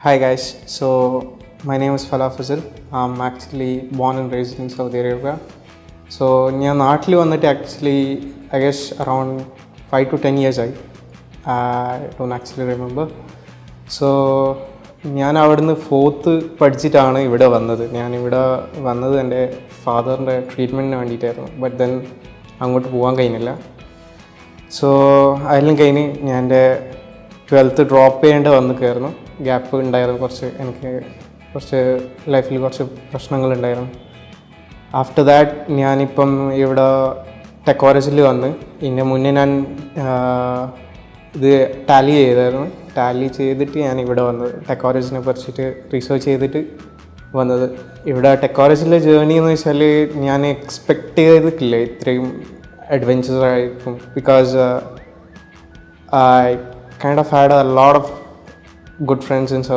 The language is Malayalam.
Hi guys, so my name is Falah Fazil. I'm actually born and raised in Saudi Arabia. So ഞാൻ നാട്ടിൽ വന്നിട്ട് actually I guess around 5 to 10 years ആയി. I don't actually remember. So ഞാൻ അവിടുന്ന് 4th പഠിച്ചിട്ടാണ് ഇവിടെ വന്നത്. ഞാനിവിടെ വന്നത് എൻ്റെ ഫാദറിൻ്റെ ട്രീറ്റ്മെൻറ്റിന് വേണ്ടിയിട്ടായിരുന്നു. ബട്ട് ദെൻ അങ്ങോട്ട് പോകാൻ കഴിഞ്ഞില്ല. സോ അതെല്ലാം കഴിഞ്ഞ് ഞാൻ എൻ്റെ 12th ഡ്രോപ്പ് ചെയ്യേണ്ടി വന്നിട്ടായിരുന്നു. ഗ്യാപ്പ് ഉണ്ടായിരുന്നു, എനിക്ക് കുറച്ച് ലൈഫിൽ കുറച്ച് പ്രശ്നങ്ങളുണ്ടായിരുന്നു. ആഫ്റ്റർ ദാറ്റ് ഞാനിപ്പം ഇവിടെ ടെക് കോളേജിൽ വന്ന് ഇതിൻ്റെ മുന്നേ ഞാൻ ഇത് ടാലി ചെയ്തായിരുന്നു. ടാലി ചെയ്തിട്ട് ഞാൻ ഇവിടെ വന്നത് ടെക് കോളേജിനെ കുറിച്ചിട്ട് റിസർച്ച് ചെയ്തിട്ട് വന്നത്. ഇവിടെ ടെക് കോളേജിലെ ജേർണി എന്ന് വെച്ചാൽ ഞാൻ എക്സ്പെക്റ്റ് ചെയ്തിട്ടില്ല ഇത്രയും അഡ്വെഞ്ചർ ആയിരിക്കും. Because I kind of had a lot of good friends in Saudi.